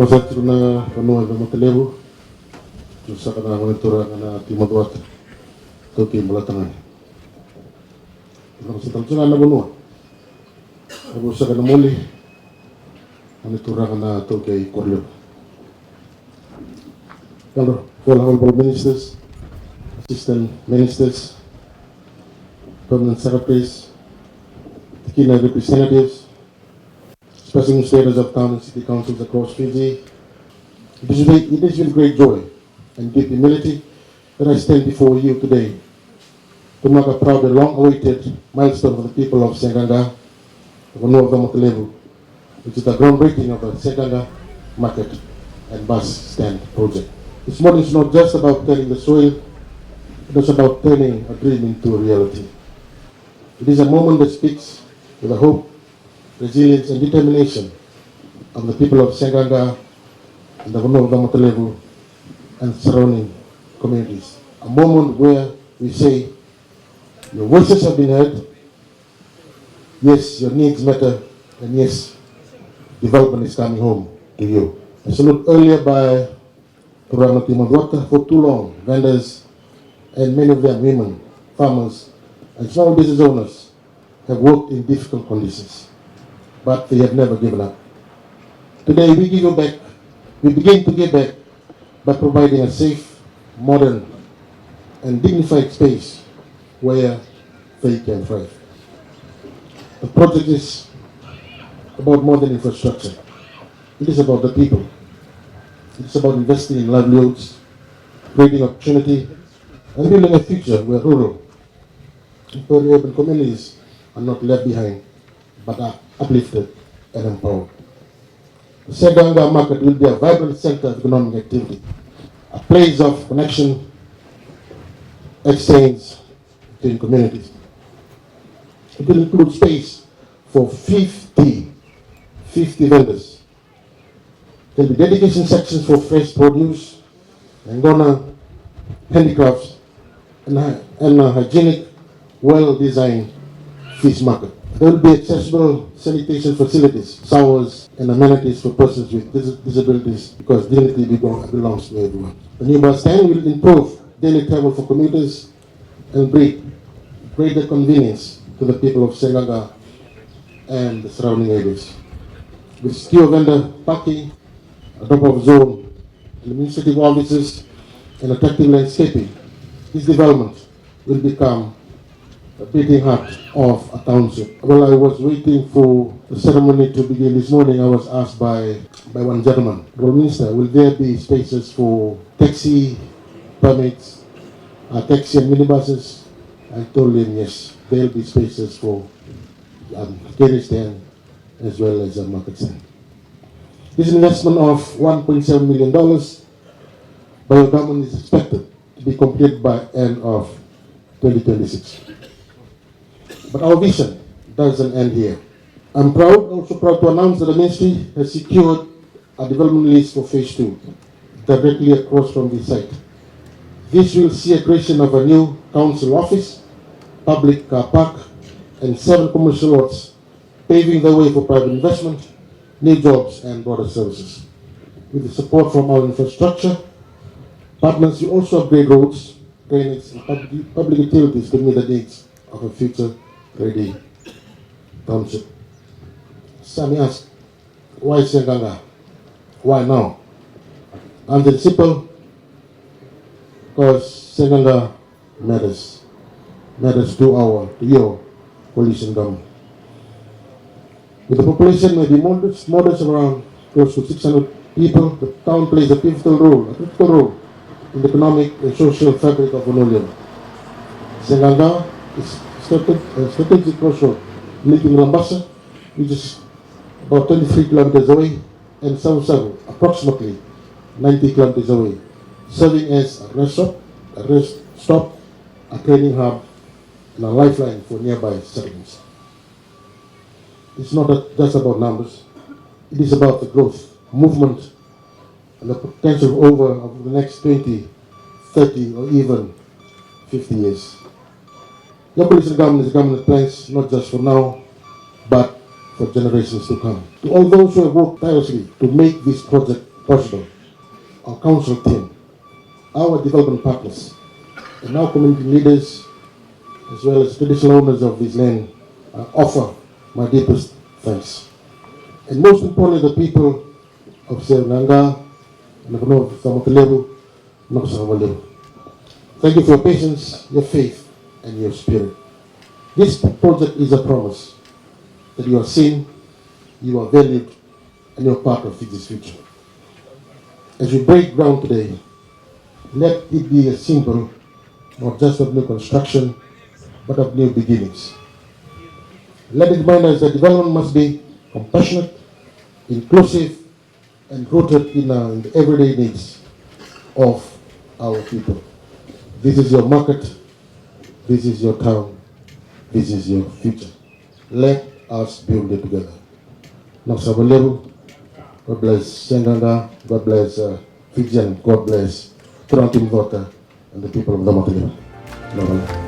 Proses na Vanua na Levu, sa kana monitora na timotwat to ki mulatangan. Sa tantsuna na Vanua. Ako sa kana muli monitora na to kay Korlyo. Hello, all honorable ministers, assistant ministers, permanent secretaries, key representatives, special administrators of town and city councils across Fiji. It is with great joy and deep humility that I stand before you today to mark a proud and long-awaited milestone for the people of Seaqaqa, Vanua of Levu, which is the groundbreaking of the Seaqaqa Market and Bus Stand project. This morning is not just about turning the soil, it is about turning a dream into a reality. It is a moment that speaks with the hope, resilience and determination of the people of Seaqaqa and the Vanua of Levu and surrounding communities. A moment where we say, your voices have been heard, yes, your needs matter, and yes, development is coming home to you. I salute earlier by for too long, vendors and many of them women, farmers and small business owners have worked in difficult conditions, but they have never given up. Today we begin to give back by providing a safe, modern and dignified space where they can thrive. The project is about more than infrastructure. It is about the people. It's about investing in livelihoods, creating opportunity, and building a future where rural and urban communities are not left behind, but are uplifted and empowered. The Seaqaqa market will be a vibrant center of economic activity, a place of connection, exchange between communities. It will include space for 50 vendors. There will be dedication sections for fresh produce, Angona handicrafts, and a hygienic, well-designed fish market. There will be accessible sanitation facilities, showers, and amenities for persons with disabilities because dignity belongs to everyone. The new bus stand will improve daily travel for commuters and bring greater convenience to the people of Seaqaqa and the surrounding areas. With secure vendor parking, a drop-off zone, administrative offices, and attractive landscaping, this development will become a beating heart of a township. While I was waiting for the ceremony to begin this morning, I was asked by one gentleman, "Well, Minister, will there be spaces for taxi permits, taxi and minibuses?" I told him yes, there will be spaces for carriage stand as well as a market stand. This investment of $1.7 million by the government is expected to be completed by end of 2026. But our vision doesn't end here. I'm also proud to announce that the ministry has secured a development lease for phase 2 directly across from the site. This will see a creation of a new council office, public car park, and 7 commercial lots, paving the way for private investment, new jobs, and broader services. With the support from our infrastructure, partners will also upgrade roads, drainage, and public utilities to meet the needs of a future-ready township. Some ask, why Seaqaqa? Why now? Answer is simple, because Seaqaqa matters to your coalition government. With the population maybe modest around close to 600 people, the town plays a critical role in the economic and social fabric of Vanua. Seaqaqa is a strategic crossroad linking Lambasa, which is about 23 kilometers away, and Seaqaqa, approximately 90 kilometers away, serving as a rest stop, a training hub, and a lifeline for nearby settlements. It's not just about numbers. It is about the growth, movement, and the potential over the next 20, 30, or even 50 years. Your coalition government is a government plans not just for now, but for generations to come. To all those who have worked tirelessly to make this project possible. Our council team, our development partners, and our community leaders, as well as traditional owners of this land, offer my deepest thanks. And most importantly, the people of Seaqaqa and the Vanua of Levu. Thank you for your patience, your faith, and your spirit. This project is a promise that you are seen, you are valued, and you are part of Fiji's future. As we break ground today, let it be a symbol not just of new construction, but of new beginnings. Let it remind us that development must be compassionate, inclusive, and rooted in the everyday needs of our people. This is your market, this is your town, this is your future. Let us build it together. Naksaba Levu, God bless Seaqaqa, God bless Fiji, and God bless Toronto Voter and the people of the Levu.